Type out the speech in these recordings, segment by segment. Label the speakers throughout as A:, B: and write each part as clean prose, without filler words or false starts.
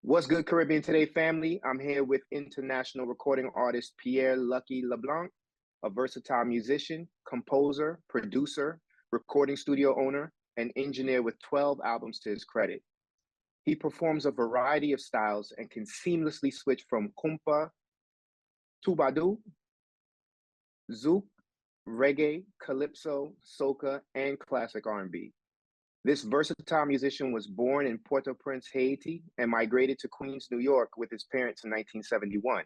A: What's good, Caribbean Today family? I'm here with international recording artist Pierre Lucky LeBlanc, a versatile musician, composer, producer, recording studio owner, and engineer with 12 albums to his credit. He performs a variety of styles and can seamlessly switch from compa, tubadu, zouk, reggae, calypso, soca, and classic R&B. This versatile musician was born in Port-au-Prince, Haiti, and migrated to Queens, New York with his parents in 1971.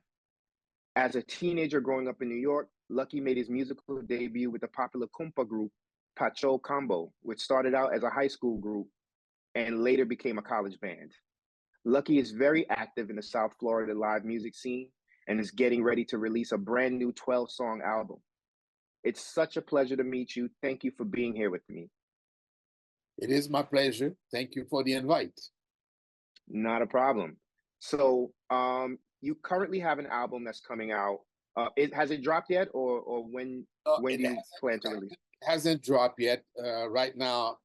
A: As a teenager growing up in New York, Lucky made his musical debut with the popular compa group Pacho Combo, which started out as a high school group and later became a college band. Lucky is very active in the South Florida live music scene and is getting ready to release a brand new 12-song album. It's such a pleasure to meet you. Thank you for being here with me.
B: It is my pleasure. Thank you for the invite.
A: Not a problem. So, you currently have an album that's coming out. Has it dropped yet, or when do you plan to release?
B: It hasn't dropped yet. Right now,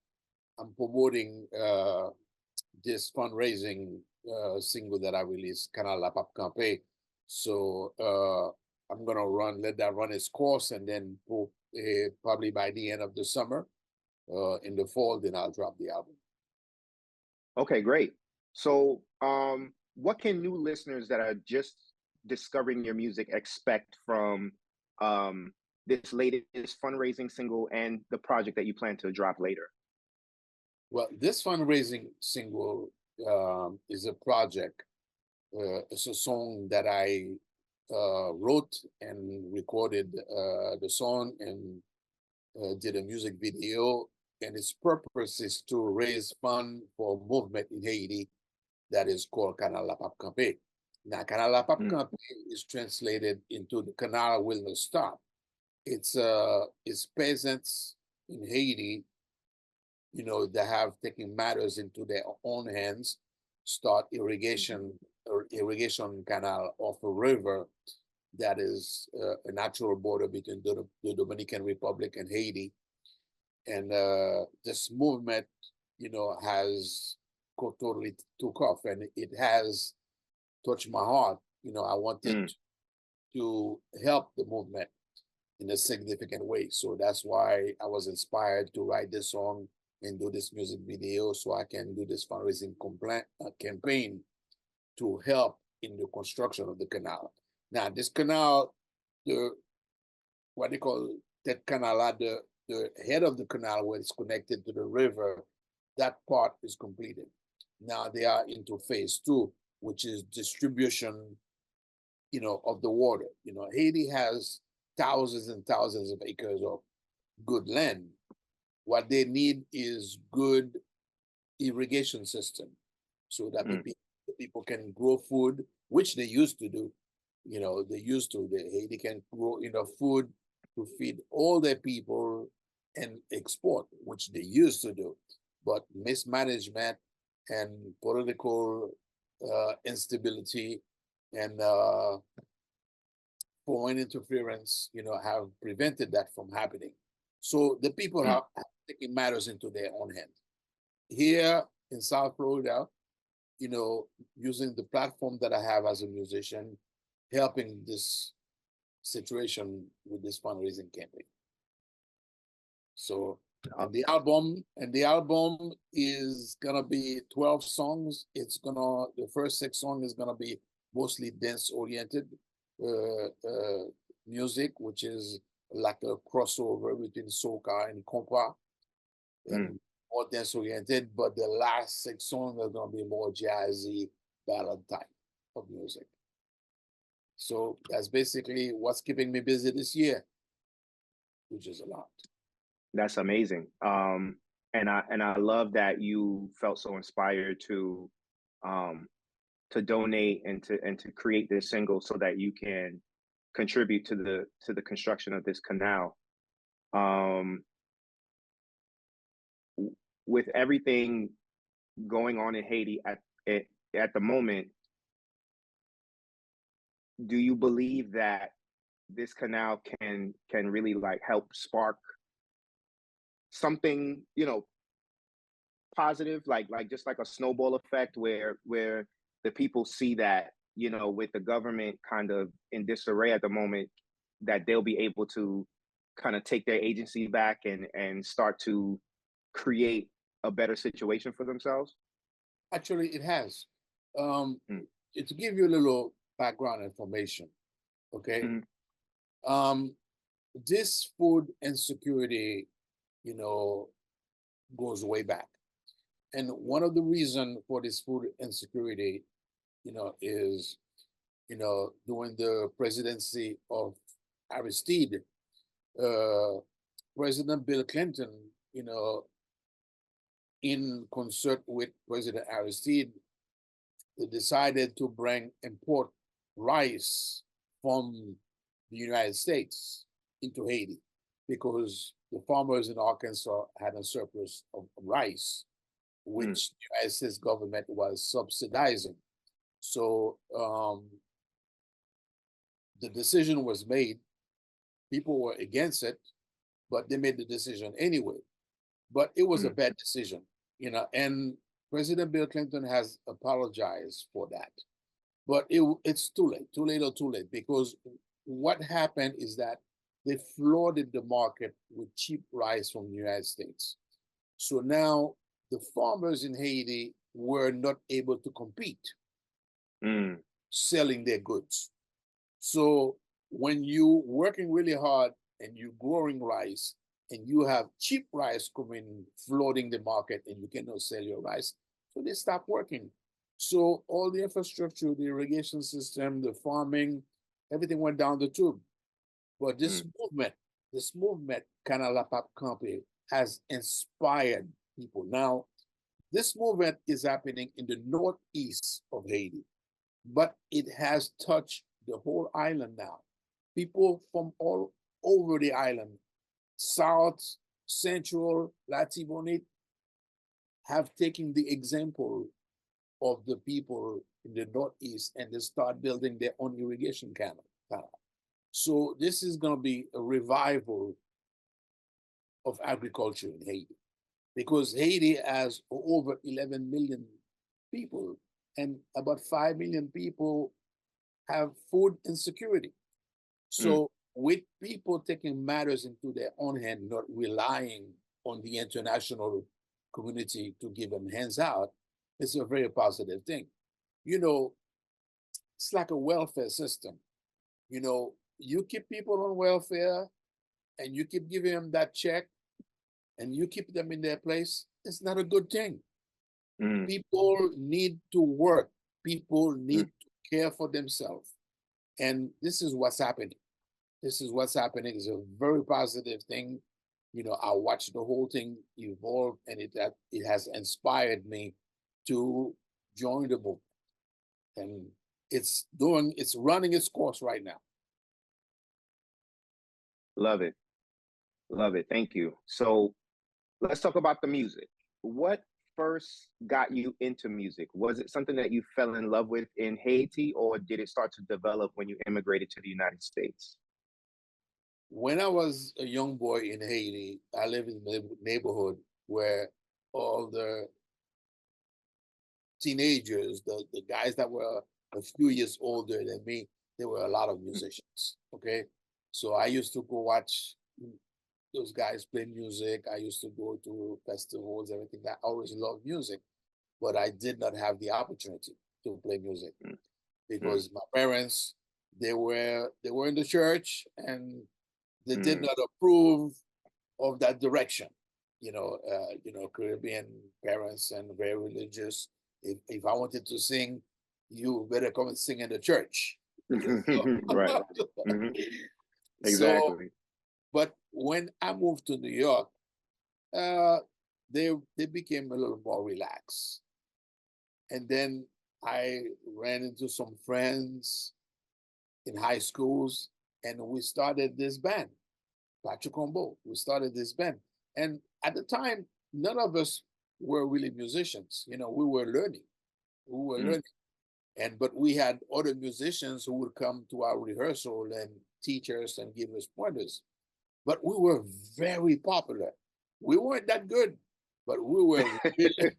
B: I'm promoting this fundraising single that I released, Kanal La Pap Kanpe. So I'm gonna let that run its course, and then probably by the end of the summer, in the fall, then I'll drop the album.
A: Okay, great. So, what can new listeners that are just discovering your music expect from this latest fundraising single and the project that you plan to drop later?
B: Well, this fundraising single is a project. It's a song that I wrote and recorded the song and did a music video. And its purpose is to raise funds for a movement in Haiti that is called Kanal La Pap Kanpe. Now, Kanal La Pap Kanpe is translated into the canal will not stop. It's peasants in Haiti, that have taken matters into their own hands, start irrigation canal off a river that is a natural border between the Dominican Republic and Haiti. And this movement, has totally took off, and it has touched my heart. I wanted to help the movement in a significant way. So that's why I was inspired to write this song and do this music video so I can do this fundraising campaign to help in the construction of the canal. Now, this canal, what they call that canal, the head of the canal where it's connected to the river, that part is completed. Now they are into phase 2, which is distribution, of the water. Haiti has thousands and thousands of acres of good land. What they need is good irrigation system so that the people can grow food, which they used to do. Haiti can grow enough food to feed all their people and export, which they used to do. But mismanagement and political instability and foreign interference, have prevented that from happening. So the people have taken matters into their own hands. Here in South Florida, using the platform that I have as a musician, helping this situation with this fundraising campaign. So the album is gonna be 12 songs. The first 6 songs is gonna be mostly dance oriented music, which is like a crossover between soca and compa, and more dance oriented. But the last 6 songs are gonna be more jazzy ballad type of music. So that's basically what's keeping me busy this year, which is a lot.
A: That's amazing. And I love that you felt so inspired to donate and to create this single so that you can contribute to the construction of this canal. With everything going on in Haiti at the moment, do you believe that this canal can really like help spark something, positive, like just like a snowball effect where the people see that, you know, with the government kind of in disarray at the moment, that they'll be able to kind of take their agency back and start to create a better situation for themselves?
B: Actually, it has. Um,
A: Mm.
B: to give you a little background information, okay?
A: Mhm.
B: Um, this food insecurity, you know, goes way back. And one of the reasons for this food insecurity, is, during the presidency of Aristide, uh, President Bill Clinton, you know, in concert with President Aristide, they decided to bring import rice from the United States into Haiti because the farmers in Arkansas had a surplus of rice,
A: Mm.
B: which the United States government was subsidizing. So the decision was made. People were against it, but they made the decision anyway. But it was a
A: Mm.
B: bad decision, and President Bill Clinton has apologized for that. But it's too late, because what happened is that they flooded the market with cheap rice from the United States. So now the farmers in Haiti were not able to compete
A: Mm.
B: selling their goods. So when you working really hard and you growing rice and you have cheap rice coming flooding the market and you cannot sell your rice, so they stop working. So all the infrastructure, the irrigation system, the farming, everything went down the tube. But
A: Mm.
B: this movement, Kanal La Pap Kanpe, has inspired people. Now, this movement is happening in the northeast of Haiti, but it has touched the whole island now. People from all over the island, South, Central, Latibonite, have taken the example of the people in the Northeast and they start building their own irrigation canal. So this is going to be a revival of agriculture in Haiti because Haiti has over 11 million people and about 5 million people have food insecurity.
A: Mm.
B: So with people taking matters into their own hand, not relying on the international community to give them hands out, it's a very positive thing. You know, it's like a welfare system. You keep people on welfare and you keep giving them that check and you keep them in their place, it's not a good thing.
A: Mm.
B: People need to work. People
A: Mm.
B: need to care for themselves. And this is what's happening. This is what's happening. It's a very positive thing. I watched the whole thing evolve, and it has inspired me to join the movement. And it's running its course right now.
A: Love it. Love it. Thank you. So let's talk about the music. What first got you into music? Was it something that you fell in love with in Haiti, or did it start to develop when you immigrated to the United States?
B: When I was a young boy in Haiti, I lived in a neighborhood where all the teenagers, the guys that were a few years older than me, there were a lot of musicians. Okay. So I used to go watch those guys play music. I used to go to festivals, everything that I always loved music, but I did not have the opportunity to play music
A: Mm. Mm.
B: because my parents, they were in the church and they did
A: Mm.
B: not approve of that direction. Caribbean parents and very religious. If I wanted to sing, you better come and sing in the church.
A: Right. Hmm.
B: So,
A: Exactly.
B: but when I moved to New York, uh, they became a little more relaxed. And then I ran into some friends in high schools, and we started this band, Patrick Combo. We started this band, and at the time, none of us were really musicians. We were learning. We were
A: Mm.
B: learning, but we had other musicians who would come to our rehearsal and teach us and give us pointers. But we were very popular. We weren't that good, but we were really,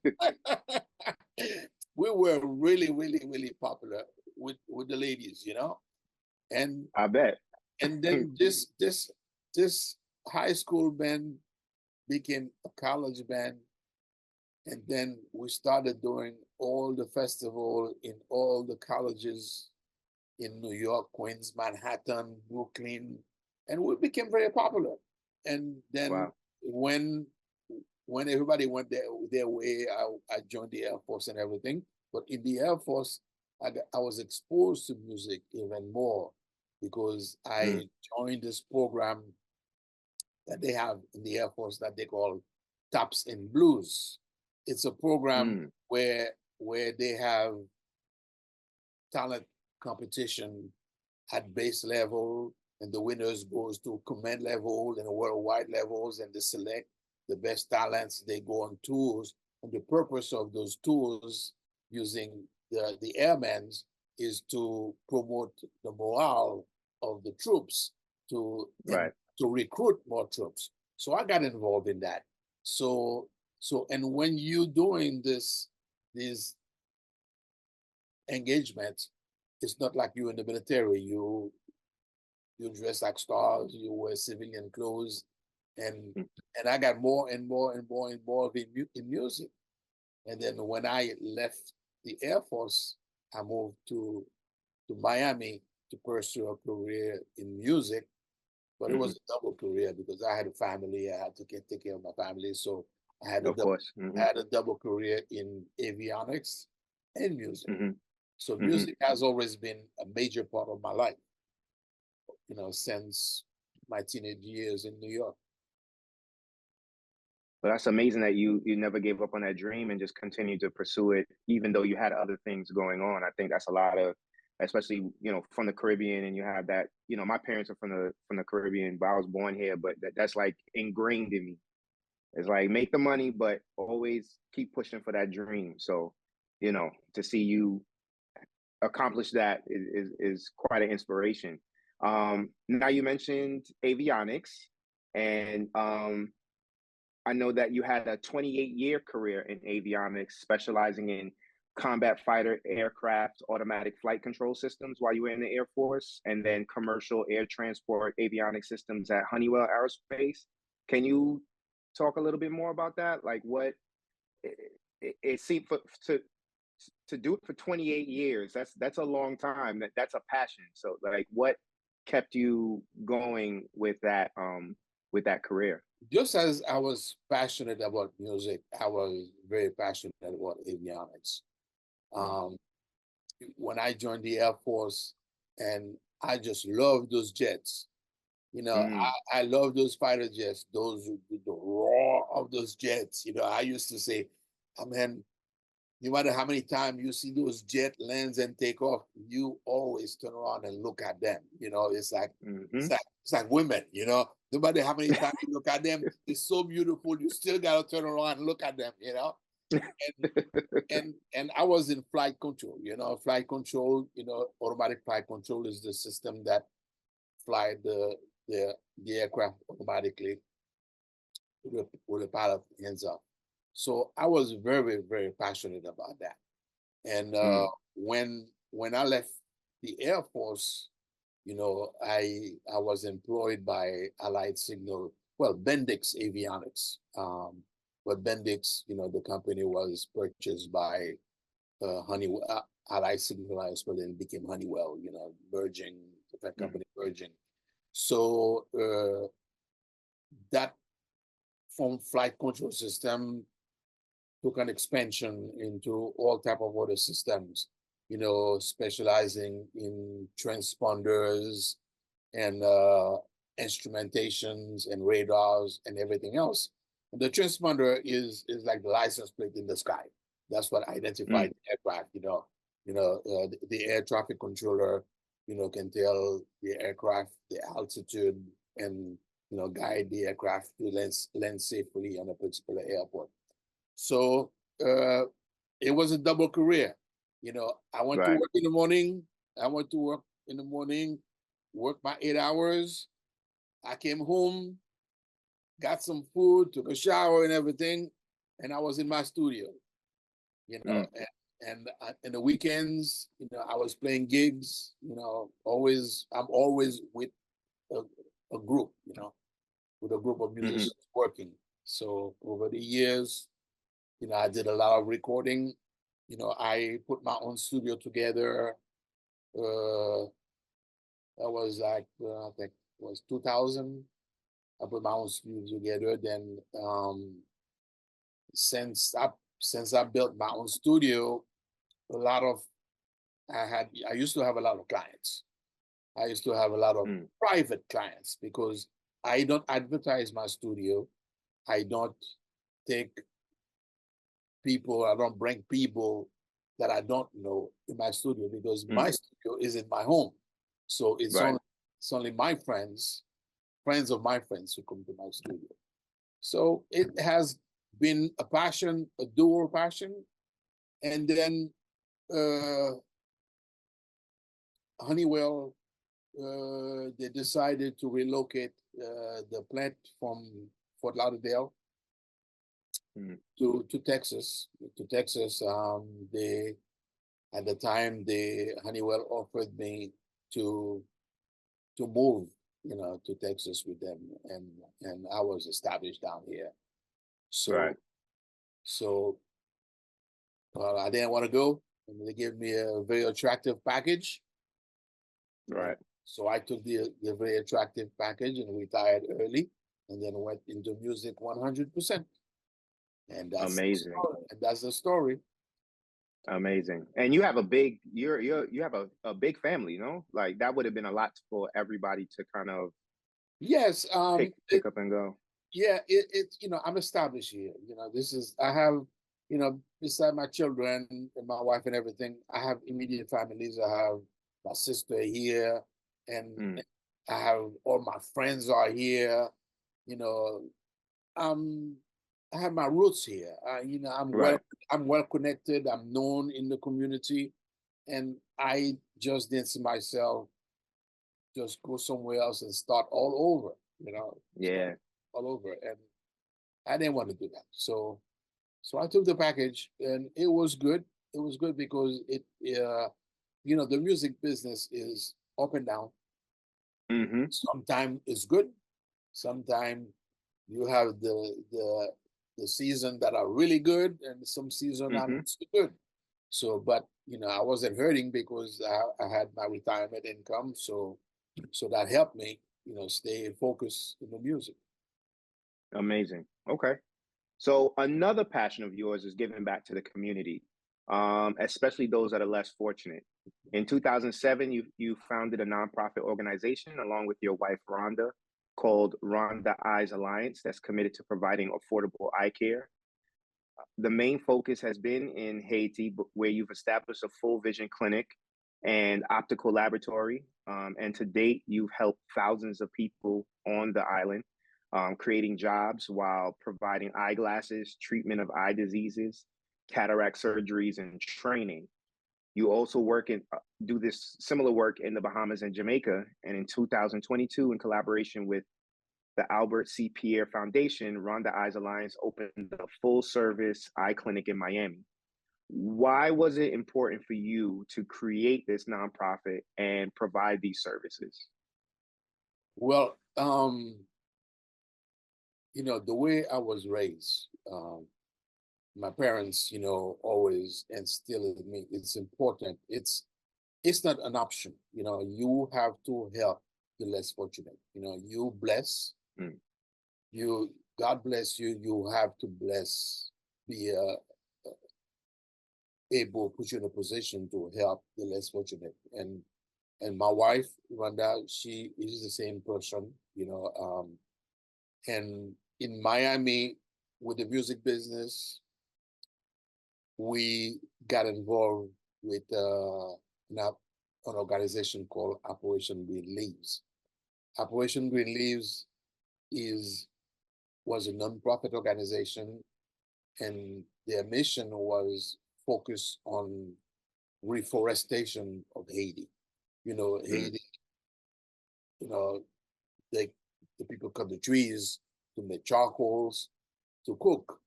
B: we were really, really, really popular with the ladies, you know. And
A: I bet.
B: then this high school band became a college band, and then we started doing all the festival in all the colleges in New York, Queens, Manhattan, Brooklyn, and we became very popular. And then
A: Wow.
B: when everybody went their way, I joined the Air Force and everything. But in the Air Force, I was exposed to music even more because
A: Mm,
B: I joined this program that they have in the Air Force that they call Tops in Blues. It's a program
A: mm,
B: where they have talent competition at base level, and the winners goes to command level and worldwide levels, and they select the best talents. They go on tours, and the purpose of those tours using the airmans is to promote the morale of the troops to and
A: right.
B: to recruit more troops. So I got involved in that. And when you doing these engagements, it's not like you in the military. You dress like stars, you wear civilian clothes, and
A: Mm,
B: I got more and more and more involved in music. And then when I left the Air Force, I moved to Miami to pursue a career in music. But it
A: hmm.
B: was a double career because I had a family. I had to take care of my family, so I had a
A: Of
B: double
A: course.
B: I had a double career in avionics and music.
A: Hmm.
B: So
A: Hmm.
B: music has always been a major part of my life, since my teenage years in New York.
A: But that's amazing that you never gave up on that dream and just continued to pursue it, even though you had other things going on. I think that's a lot of, especially from the Caribbean, and you have that. My parents are from the Caribbean, but I was born here. But that's like ingrained in me. It's like make the money, but always keep pushing for that dream. So, to see you accomplish that is quite an inspiration. Now you mentioned avionics, and I know that you had a 28-year career in avionics, specializing in combat fighter aircraft automatic flight control systems while you were in the Air Force, and then commercial air transport avionics systems at Honeywell Aerospace. Can you talk a little bit more about that? Like what it seemed to do it for 28 years. That's a long time. That's a passion. So like what kept you going with that career?
B: Just as I was passionate about music, I was very passionate about avionics. Um, when I joined the Air Force, and I just love those jets.
A: Mm,
B: I love those fighter jets, the roar of those jets. I used to say, I mean, no matter how many times you see those jet lands and take off, you always turn around and look at them. It's like
A: mm-hmm.
B: it's like women. No matter how many times you look at them, it's so beautiful. You still gotta turn around and look at them. And I was in flight control. Flight control. Automatic flight control is the system that fly the aircraft automatically with the pilot hands up. So I was very, very passionate about that. And
A: Mm,
B: when I left the Air Force, I was employed by Allied Signal, well, Bendix Avionics. But Bendix, the company was purchased by Honeywell, Allied Signal, but then became Honeywell, merging, that
A: mm,
B: company merging. So that from flight control system took an expansion into all type of other systems, specializing in transponders and instrumentations and radars and everything else. And the transponder is like the license plate in the sky. That's what
A: mm,
B: identified the aircraft. The air traffic controller, can tell the aircraft the altitude and guide the aircraft to land safely on a particular airport. So uh, it was a double career. I went to
A: right.
B: work in the morning. I went to work in the morning, worked my 8 hours. I came home, got some food, took a shower and everything, and I was in my studio. You know,
A: Mm,
B: and, and in the weekends, I was playing gigs. I'm always with a, a group, with a group of
A: Hmm.
B: musicians working. So over the years, I did a lot of recording. I put my own studio together. Uh, that was like I think it was 2000. I put my own studio together. Then since I built my own studio, a lot of I used to have a lot of clients. I used to have a lot of
A: Mm.
B: private clients because I don't advertise my studio. I don't take I don't bring people that I don't know in my studio because my
A: Mm.
B: studio is in my home. So
A: Right.
B: it's only my friends of my friends who come to my studio. So it has been a passion, a dual passion. And then uh, Honeywell, they decided to relocate the plant from Fort Lauderdale
A: Mm.
B: to Texas. To Texas, they at the time the Honeywell offered me to move, to Texas with them, and I was established down here.
A: Right.
B: So so well, I didn't want to go, and they gave me a very attractive package, and
A: Right.
B: so I took the very attractive package and retired early, and then went into music 100%. And that's the
A: Amazing.
B: story. And that's the story.
A: Amazing. And you have a big you have a big family, Like that would have been a lot for everybody to kind of
B: Yes,
A: pick up and go.
B: yeah, I'm established here. This is I have, beside my children and my wife and everything, I have immediate families. I have my sister here, and
A: Mm.
B: I have all my friends are here. You know, um, I have my roots here.
A: Right.
B: I'm well connected. I'm known in the community, and I just didn't see myself just go somewhere else and start all over. Start
A: Yeah.
B: all over, and I didn't want to do that. So I took the package, and it was good. It was good because the music business is up and down.
A: Mm-hmm.
B: Sometimes it's good. Sometimes you have the season that are really good, and some season are
A: Mm-hmm.
B: not so good. So, but I wasn't hurting because I had my retirement income, so that helped me, stay focused in the music.
A: Amazing. Okay. So another passion of yours is giving back to the community, especially those that are less fortunate. In 2007, you founded a nonprofit organization along with your wife Rhonda called Rhonda Eyes Alliance that's committed to providing affordable eye care. The main focus has been in Haiti, where you've established a full vision clinic and optical laboratory. And to date, you've helped thousands of people on the island, creating jobs while providing eyeglasses, treatment of eye diseases, cataract surgeries, and training. You also do this similar work in the Bahamas and Jamaica. And in 2022, in collaboration with the Albert C. Pierre Foundation, Rhonda Eyes Alliance opened a full service eye clinic in Miami. Why was it important for you to create this nonprofit and provide these services?
B: Well, the way I was raised, my parents, always instilled in me, it's important. It's not an option. You have to help the less fortunate. You bless,
A: Mm.
B: you, God bless you, you have to bless, be able, put you in a position to help the less fortunate. And my wife, Rhonda, she is the same person, and in Miami with the music business, we got involved with an organization called Operation Green Leaves. Operation Green Leaves is was a nonprofit organization, and their mission was focused on reforestation of Haiti.
A: Mm.
B: Haiti, you know, they the people cut the trees to make charcoals to cook.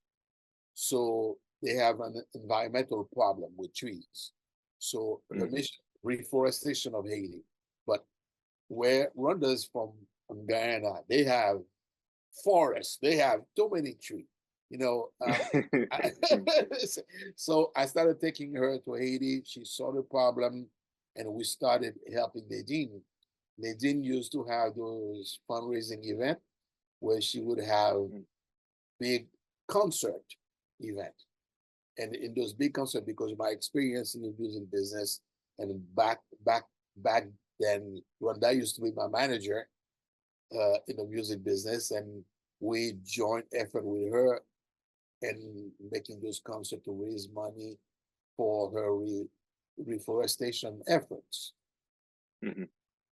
B: So they have an environmental problem with trees. So the mission, reforestation of Haiti. But where Rhonda is from Guyana, they have forests. They have too many trees. You know, I, so I started taking her to Haiti. She saw the problem, and we started helping Nadine. Nadine used to have those fundraising events where she would have big concert event. And in those big concerts, because of my experience in the music business, and back then, Rhonda used to be my manager in the music business, and we joined effort with her and making those concerts to raise money for her reforestation efforts.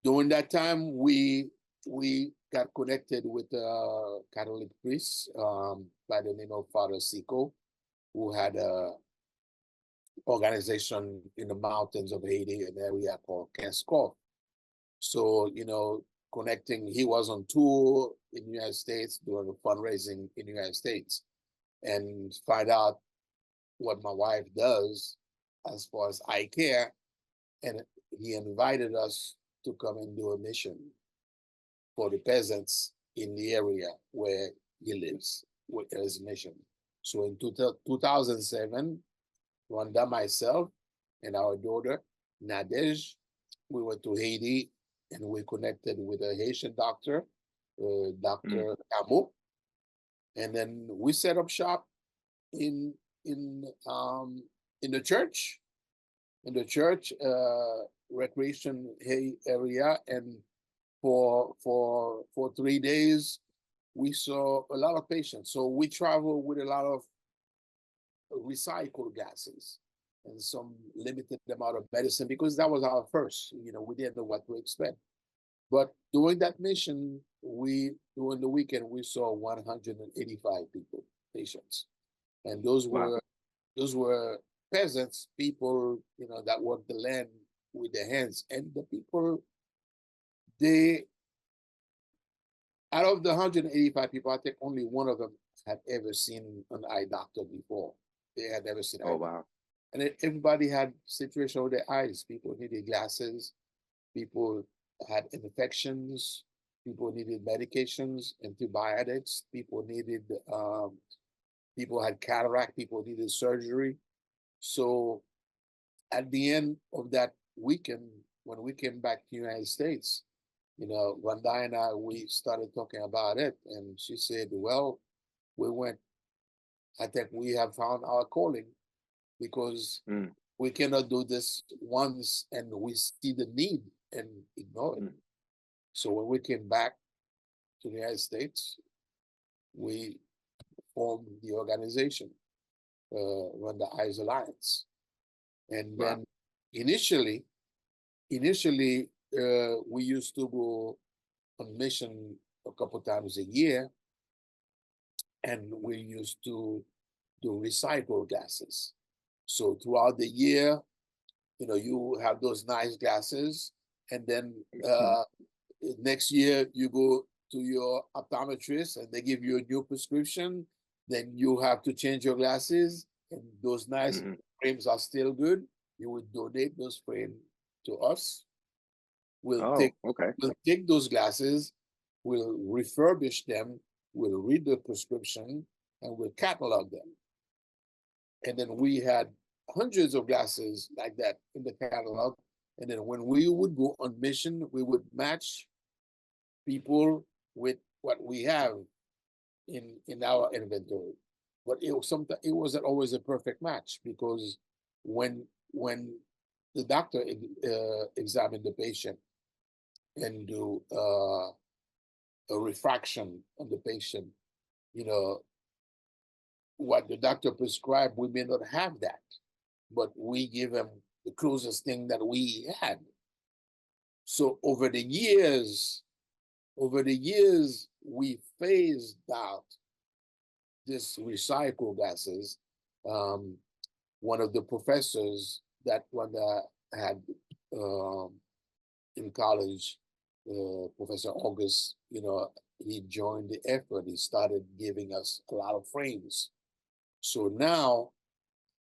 B: During that time, we got connected with a Catholic priest by the name of Father Siko, who had a organization in the mountains of Haiti, an area called Casco. So, you know, connecting, he was on tour in the United States doing a fundraising in the United States, and find out what my wife does as far as eye care. And he invited us to come and do a mission for the peasants in the area where he lives, with his mission. So in 2007, Rhonda, myself, and our daughter, Nadej, we went to Haiti, and we connected with a Haitian doctor, Dr. Amo. And then we set up shop in the church, recreation area, and for 3 days we saw a lot of patients. So we travel with a lot of recycled gases and some limited amount of medicine, because that was our first, you know, we didn't know what to expect. But during that mission, during the weekend, we saw 185 people, patients. And those were peasants, people, you know, that work the land with their hands. And the people, out of the 185 people, I think only one of them had ever seen an eye doctor before. They had never seen eye.
A: Wow.
B: And everybody had situation with their eyes. People needed glasses. People had infections. People needed medications, antibiotics. People had cataract. People needed surgery. So at the end of that weekend, when we came back to the United States, you know, Rhonda and I, we started talking about it. And she said, well, I think we have found our calling, because we cannot do this once and we see the need and ignore it. So when we came back to the United States, we formed the organization, Rhonda Eyes Alliance. And then initially, we used to go on mission a couple times a year, and we used to do recycle glasses. So throughout the year, you know, you have those nice glasses, and then next year you go to your optometrist and they give you a new prescription. Then you have to change your glasses, and those nice frames are still good. You would donate those frames to us. We'll take those glasses, we'll refurbish them, we'll read the prescription, and we'll catalog them. And then we had hundreds of glasses like that in the catalog. And then when we would go on mission, we would match people with what we have in our inventory. But it wasn't always a perfect match, because when the doctor examined the patient and do a refraction on the patient, you know, what the doctor prescribed, we may not have that, but we give him the closest thing that we had. So over the years, we phased out this recycled glasses. One of the professors that Rhonda had in college, Professor August, you know, he joined the effort. He started giving us a lot of frames. So now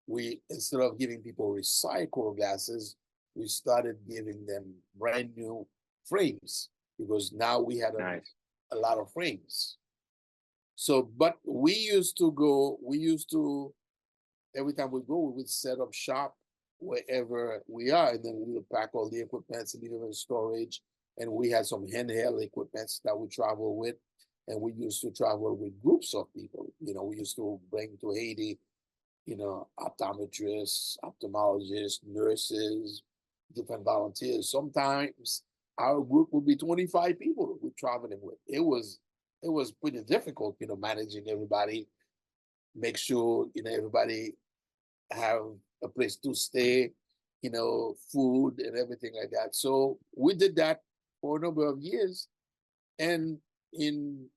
B: we, instead of giving people recycled glasses, we started giving them brand new frames, because now we had
A: Nice.
B: a lot of frames. So, but we used to, every time we go, we would set up shop wherever we are, and then we would pack all the equipment and leave it in storage. And we had some handheld equipments that we travel with, and we used to travel with groups of people. You know, we used to bring to Haiti, you know, optometrists, ophthalmologists, nurses, different volunteers. Sometimes our group would be 25 people we're traveling with. It was pretty difficult, you know, managing everybody, make sure, you know, everybody have a place to stay, you know, food and everything like that. So we did that for a number of years. And it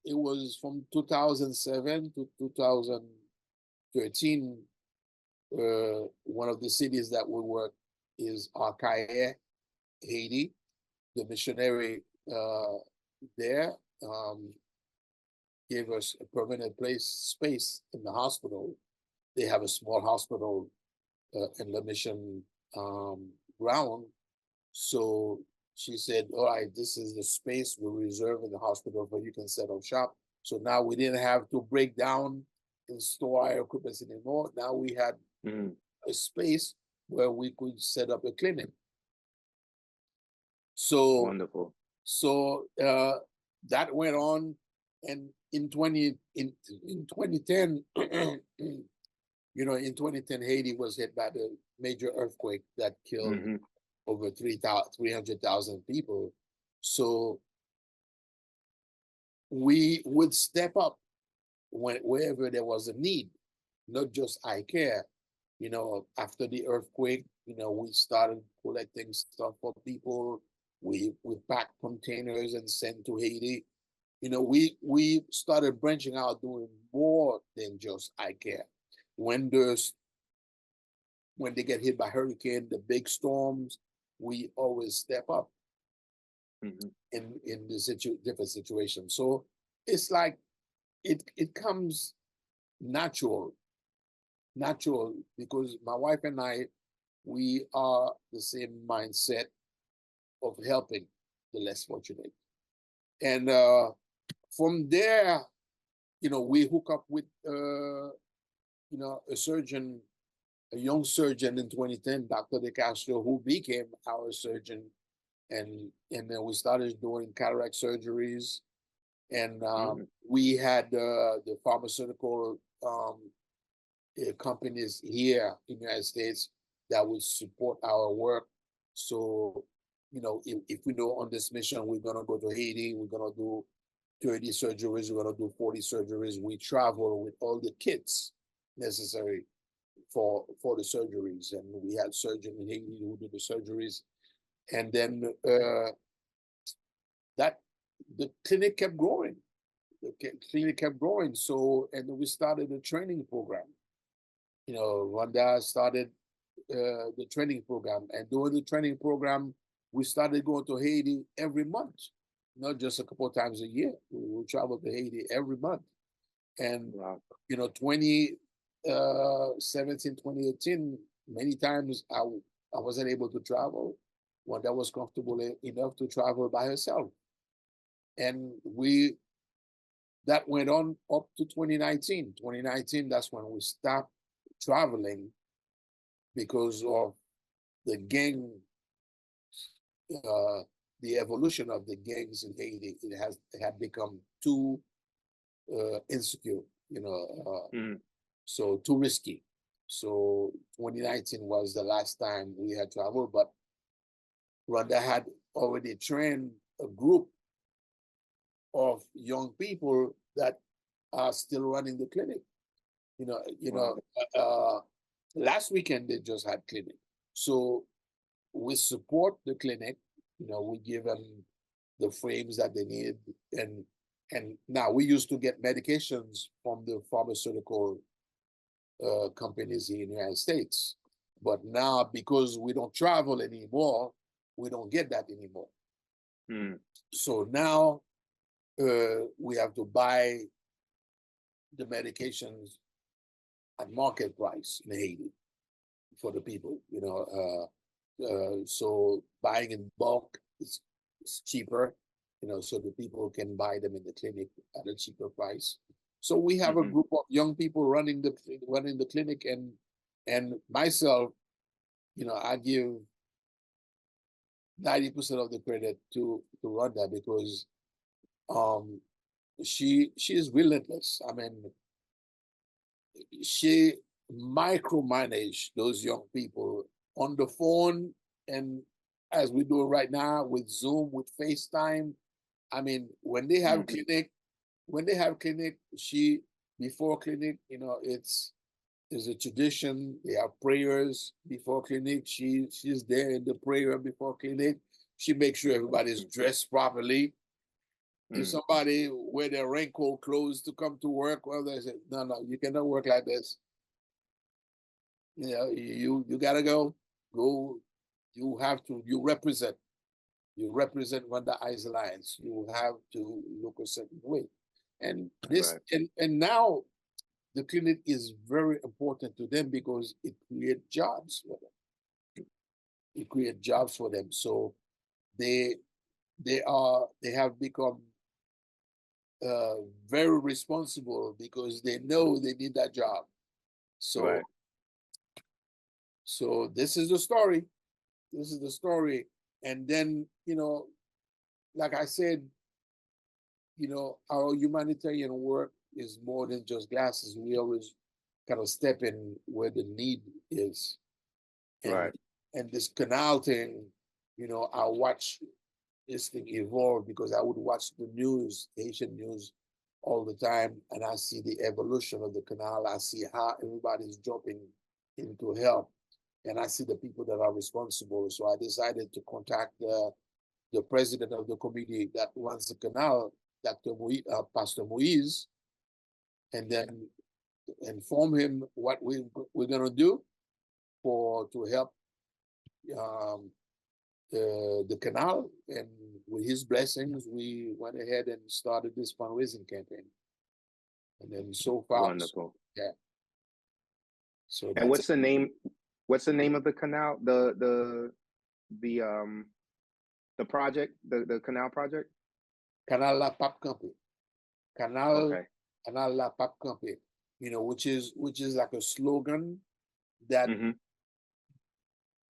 B: was from 2007 to 2013. One of the cities that we work is Arcaye, Haiti. The missionary there gave us a permanent space in the hospital. They have a small hospital in the mission ground. So she said, all right, this is the space we reserve in the hospital where you can set up shop. So now we didn't have to break down and store our equipment anymore. Now we had a space where we could set up a clinic. So
A: Wonderful.
B: So that went on, and in 2010, you know, in 2010, Haiti was hit by the major earthquake that killed over 300,000 people. So we would step up wherever there was a need, not just eye care. You know, after the earthquake, you know, we started collecting stuff for people. We packed containers and sent to Haiti. You know, we started branching out, doing more than just eye care. When they get hit by hurricane, the big storms, we always step up in the different situations. So it's like it comes natural because my wife and I, we are the same mindset of helping the less fortunate. And from there, you know, we hook up with, you know, a young surgeon in 2010, Dr. De Castro, who became our surgeon. And then we started doing cataract surgeries. And we had the pharmaceutical companies here in the United States that would support our work. So, you know, if we know on this mission, we're going to go to Haiti, we're going to do 30 surgeries, we're going to do 40 surgeries. We travel with all the kits necessary for the surgeries. And we had surgeons in Haiti who did the surgeries. And then that the clinic kept growing. The clinic kept growing. So, and we started a training program. You know, Rhonda started the training program. And during the training program, we started going to Haiti every month, not just a couple of times a year. We would travel to Haiti every month. And, you know, 2017, 2018, many times I wasn't able to travel. Rhonda was comfortable enough to travel by herself. And that went on up to 2019. 2019, that's when we stopped traveling because of the gang, the evolution of the gangs in Haiti. It had become too insecure, you know, so too risky. So 2019 was the last time we had traveled, but Rhonda had already trained a group of young people that are still running the clinic. Last weekend they just had clinic. So we support the clinic. You know, we give them the frames that they need, and now we used to get medications from the pharmaceutical companies here in the United States, but now because we don't travel anymore, we don't get that anymore. So now we have to buy the medications at market price in Haiti. for the people, so buying in bulk is cheaper, so the people can buy them in the clinic at a cheaper price. So we have a group of young people running the clinic, and myself, I give 90% of the credit to Rhonda, because she is relentless. I mean, she micromanage those young people on the phone, and as we do right now with Zoom, with FaceTime. I mean, when they have clinic, she, before clinic, it's a tradition. They have prayers before clinic. She's there in the prayer before clinic. She makes sure everybody's dressed properly. If somebody wear their raincoat clothes to come to work, well, they say, no, you cannot work like this. You gotta go. You have to. You represent Rhonda Eyes Alliance. You have to look a certain way, and this and now the clinic is very important to them, because it creates jobs for them. It creates jobs for them. So they have become very responsible, because they know they need that job. So so this is the story. This is the story. And then, like I said, our humanitarian work is more than just glasses. We always kind of step in where the need is. And this canal thing, I watch this thing evolve, because I would watch the news, Haitian news, all the time, and I see the evolution of the canal. I see how everybody's jumping into help, and I see the people that are responsible. So I decided to contact the president of the committee that runs the canal, Pastor Moise, and then inform him what we're going to do to help the canal. And with his blessings, we went ahead and started this fundraising campaign. And then so far,
A: wonderful.
B: Yeah. So
A: and what's the name? What's the name of the canal? The project, the canal project?
B: Kanal La Pap Kanpe. Kanal La Pap Kanpe. Which is like a slogan that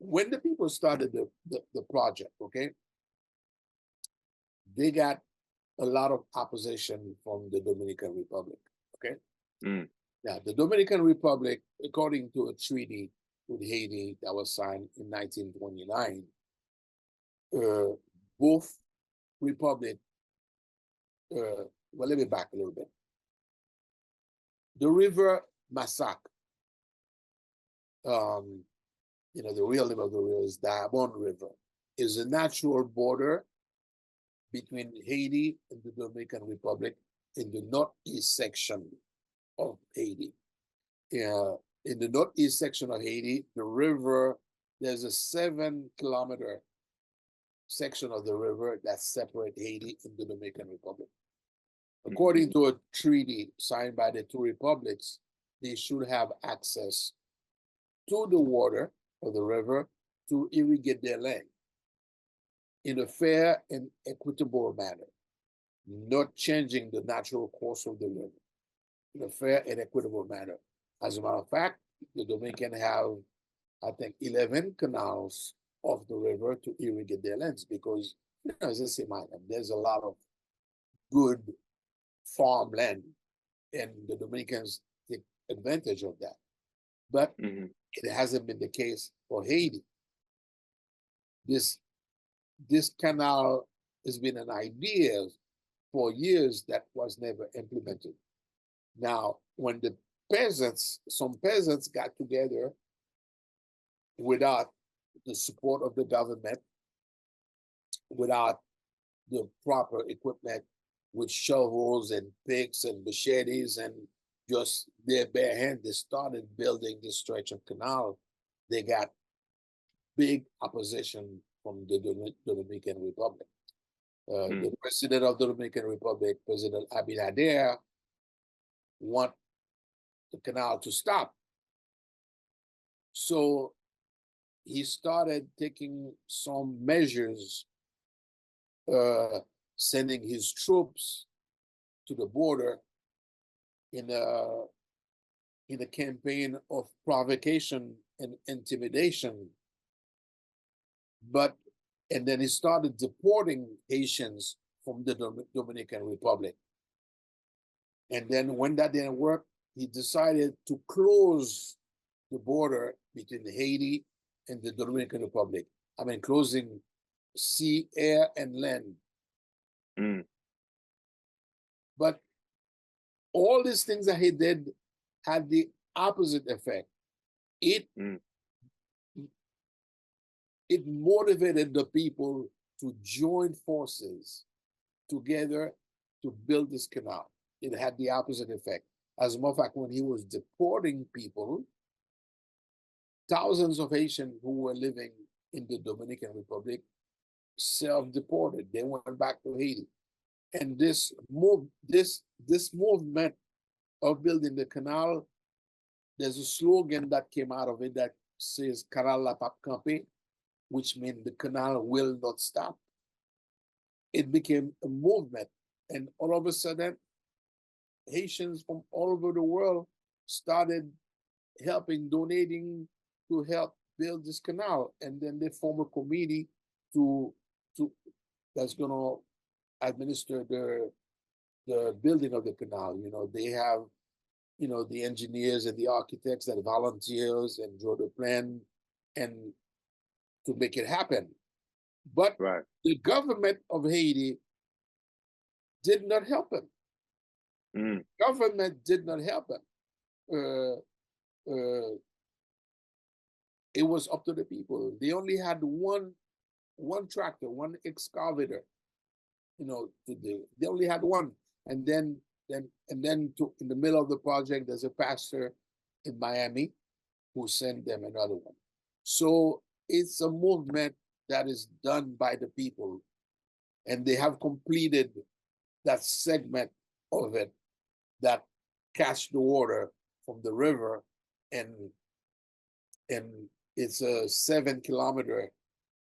B: when the people started the project, okay, they got a lot of opposition from the Dominican Republic, okay? Now, the Dominican Republic, according to a treaty with Haiti that was signed in 1929, both republic, well, let me back a little bit. The river Massac, the real name of the river is Diamond River, is a natural border between Haiti and the Dominican Republic in the northeast section of Haiti. In the northeast section of Haiti, the river, there's a 7-kilometer section of the river that separates Haiti and the Dominican Republic. According to a treaty signed by the two republics, they should have access to the water of the river to irrigate their land in a fair and equitable manner, not changing the natural course of the river, in a fair and equitable manner. As a matter of fact, the Dominican have, I think, 11 canals of the river to irrigate their lands, because, as I say, there's a lot of good farmland, and the Dominicans take advantage of that. But it hasn't been the case for Haiti. This canal has been an idea for years that was never implemented. Now, when some peasants got together without the support of the government, without the proper equipment, with shovels and picks and machetes, and just their bare hand, they started building this stretch of canal. They got big opposition from the Dominican Republic. The president of the Dominican Republic, President Abinader, want the canal to stop. So he started taking some measures, sending his troops to the border in a campaign of provocation and intimidation. And then he started deporting Haitians from the Dominican Republic. And then when that didn't work, he decided to close the border between Haiti and the Dominican Republic. I mean, closing sea, air, and land.
A: Mm.
B: But all these things that he did had the opposite effect. It motivated the people to join forces together to build this canal. It had the opposite effect. As a matter of fact, when he was deporting people, thousands of Haitians who were living in the Dominican Republic self-deported. They went back to Haiti. And this movement of building the canal, there's a slogan that came out of it that says Kanal La Pap Kanpe, which means the canal will not stop. It became a movement. And all of a sudden, Haitians from all over the world started helping, donating to help build this canal. And then they form a committee to that's gonna administer the building of the canal. You know, they have, you know, the engineers and the architects that volunteers and draw the plan and to make it happen. But
A: Right.
B: the government of Haiti did not help him. Government did not help him. It was up to the people. They only had one tractor, one excavator, you know, to do. They only had one. And then in the middle of the project, there's a pastor in Miami who sent them another one. So it's a movement that is done by the people, and they have completed that segment of it that catch the water from the river, and it's a 7 kilometer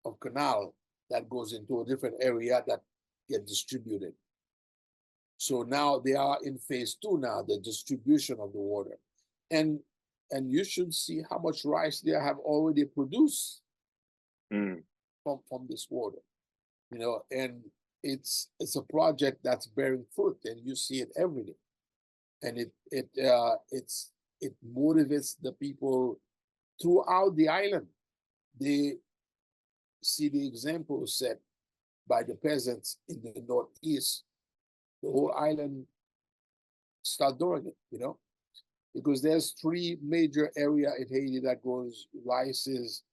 B: of canal that goes into a different area that get distributed. So now they are in phase 2 now, the distribution of the water. And you should see how much rice they have already produced from this water. You know, and it's a project that's bearing fruit, and you see it every day. And it motivates the people throughout the island. They see the example set by the peasants in the Northeast. The whole island start doing it, you know, because there's 3 major areas in Haiti that grows rices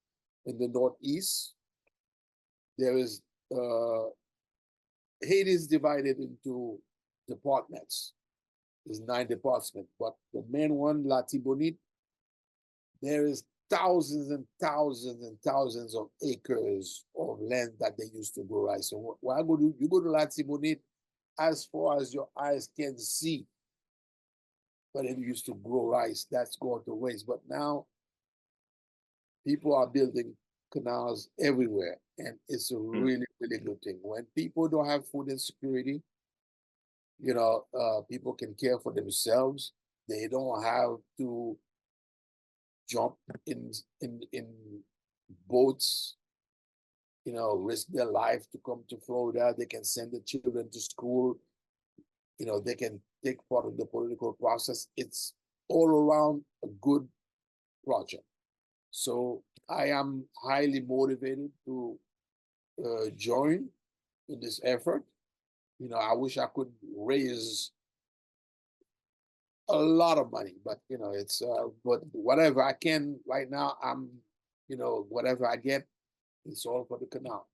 B: in the Northeast. There is Haiti is divided into departments. There's 9 departments, but the main one, La Tibonite, there is thousands and thousands and thousands of acres of land that they used to grow rice. So when you go to La Tibonite, as far as your eyes can see, but it used to grow rice, that's going to waste. But now people are building canals everywhere, and it's a really, really good thing. When people don't have food insecurity, you know, people can care for themselves. They don't have to jump in boats, you know, risk their life to come to Florida. They can send the children to school. You know, they can take part in the political process. It's all around a good project. So I am highly motivated to join in this effort. You know, I wish I could raise a lot of money, but you know, it's but whatever I can right now, I'm, you know, whatever I get, it's all for the canal.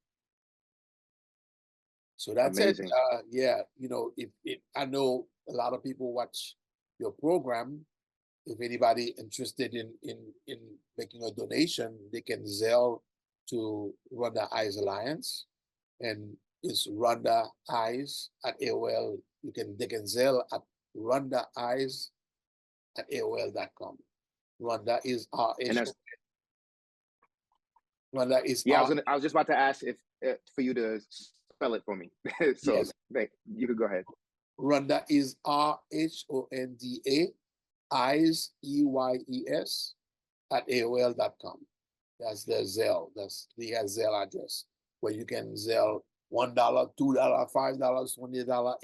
B: So that's
A: Amazing.
B: it. Yeah, you know, if I know a lot of people watch your program. If anybody interested in making a donation, they can Zelle to Rhonda Eyes Alliance, and it's Rhonda Eyes at AOL. They can Zelle at Rhonda Eyes at AOL.com. Rhonda is
A: And that's
B: Rhonda is
A: Yeah, I was just about to ask if for you to spell it for me. So
B: yes.
A: you could go ahead.
B: Rhonda is RHONDA Eyes EYES at AOL.com. That's the Zelle. That's the Zelle address where you can Zelle $1, $2, $5, $20,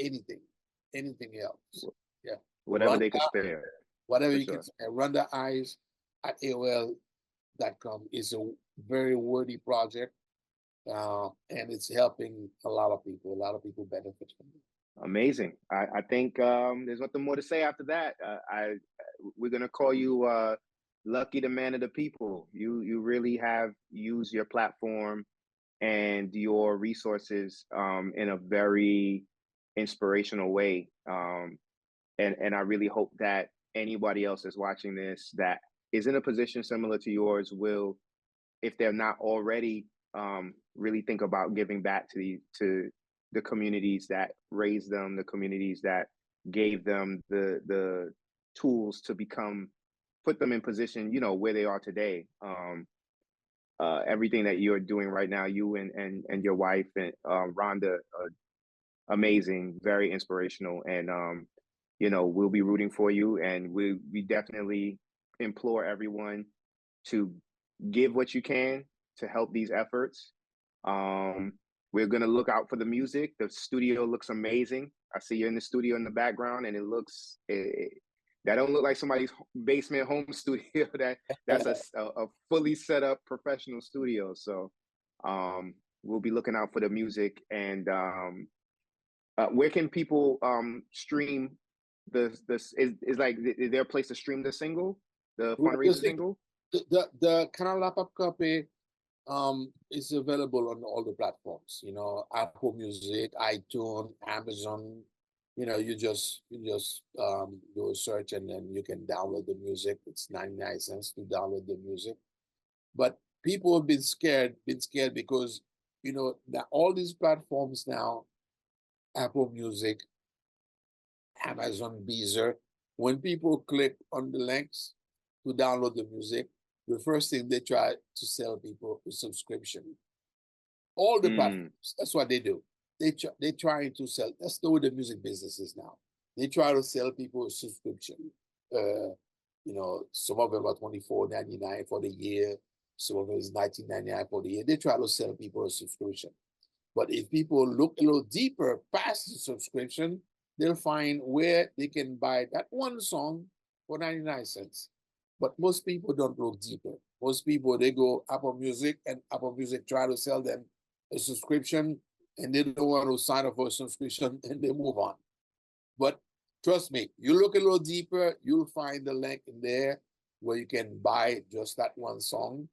B: anything else. Yeah.
A: Whatever
B: Rhonda,
A: they could spare,
B: whatever
A: for
B: you can
A: sure.
B: say. Rhonda Eyes at AOL.com is a very worthy project. And it's helping a lot of people. A lot of people benefit from it.
A: Amazing. I think there's nothing more to say after that. We're gonna call you Lucky, the man of the people. You really have used your platform and your resources in a very inspirational way. And I really hope that anybody else that's watching this that is in a position similar to yours will, if they're not already, really think about giving back to the communities that raised them, the communities that gave them the tools to put them in position, where they are today. Everything that you're doing right now, you and your wife and Rhonda, amazing, very inspirational, and we'll be rooting for you, and we definitely implore everyone to give what you can to help these efforts. We're gonna look out for the music. The studio looks amazing. I see you in the studio in the background, and that don't look like somebody's basement home studio. That's a fully set up professional studio. So we'll be looking out for the music. And where can people stream is like, is there a place to stream the single, the fundraiser single?
B: The Kanal La Pap Kanpe is available on all the platforms, Apple Music, iTunes, Amazon. You just do a search and then you can download the music. It's 99 cents to download the music. But people have been scared because that all these platforms now, Apple Music, Amazon, Deezer, when people click on the links to download the music, the first thing they try to sell people is subscription. All the platforms, that's what they do. They try to sell. That's the way the music business is now. They try to sell people a subscription. Some of them are $24.99 for the year. Some of them is $19.99 for the year. They try to sell people a subscription. But if people look a little deeper past the subscription, they'll find where they can buy that one song for 99 cents. But most people don't look deeper. Most people, they go Apple Music, and Apple Music try to sell them a subscription, and they don't want to sign up for a subscription, and they move on. But trust me, you look a little deeper, you'll find the link in there where you can buy just that one song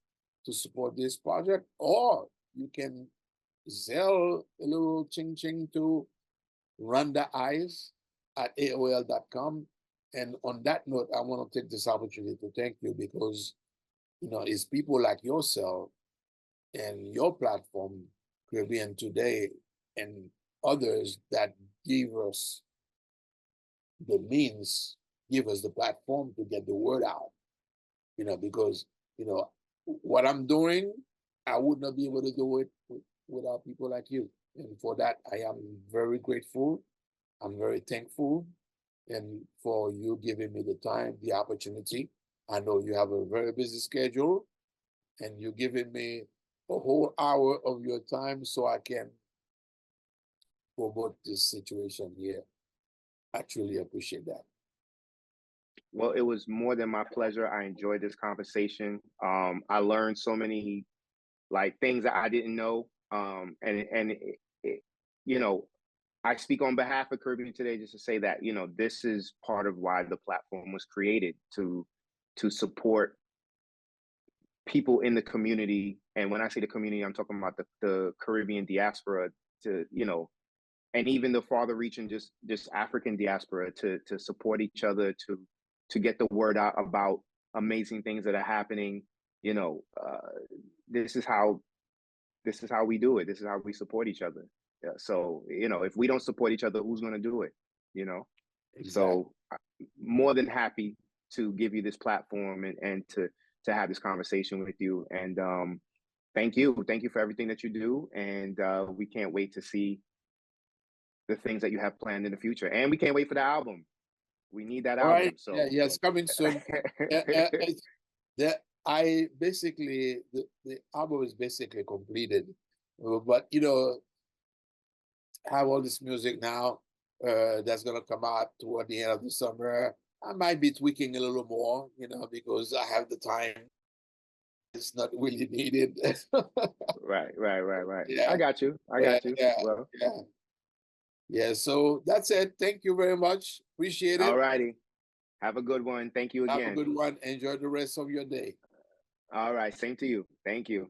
B: to support this project, or you can sell a little ching-ching to Rhonda Eyes at AOL.com. And on that note, I want to take this opportunity to thank you because, it's people like yourself and your platform, Caribbean Today, and others that give us the means, give us the platform to get the word out. Because, what I'm doing, I would not be able to do it without people like you. And for that, I am very grateful. I'm very thankful. And for you giving me the time, the opportunity. I know you have a very busy schedule, and you're giving me a whole hour of your time so I can promote this situation here. I truly appreciate that.
A: Well, it was more than my pleasure. I enjoyed this conversation. I learned so many things that I didn't know. I speak on behalf of Caribbean Today just to say that, this is part of why the platform was created, to support people in the community. And when I say the community, I'm talking about the Caribbean diaspora, and even the farther reaching, just African diaspora, to support each other, to get the word out about amazing things that are happening. This is how we do it. This is how we support each other. So, if we don't support each other, who's going to do it?
B: Exactly.
A: So more than happy to give you this platform and to have this conversation with you. And Thank you. Thank you for everything that you do. And we can't wait to see the things that you have planned in the future. And we can't wait for the album. We need that
B: All right.
A: album.
B: Yeah,
A: So
B: yeah, it's coming soon. I basically the album is basically completed, but you know, I have all this music now that's gonna come out toward the end of the summer. I might be tweaking a little more, you know, because I have the time. It's not really needed.
A: right. I
B: Yeah,
A: got you. I
B: yeah,
A: got you.
B: yeah,
A: Well,
B: yeah, yeah. So that's it. Thank you very much. Appreciate
A: all
B: it.
A: righty. Have a good one. Thank you
B: Have a
A: again.
B: good one. Enjoy the rest of your day.
A: All right. Same to you. Thank you.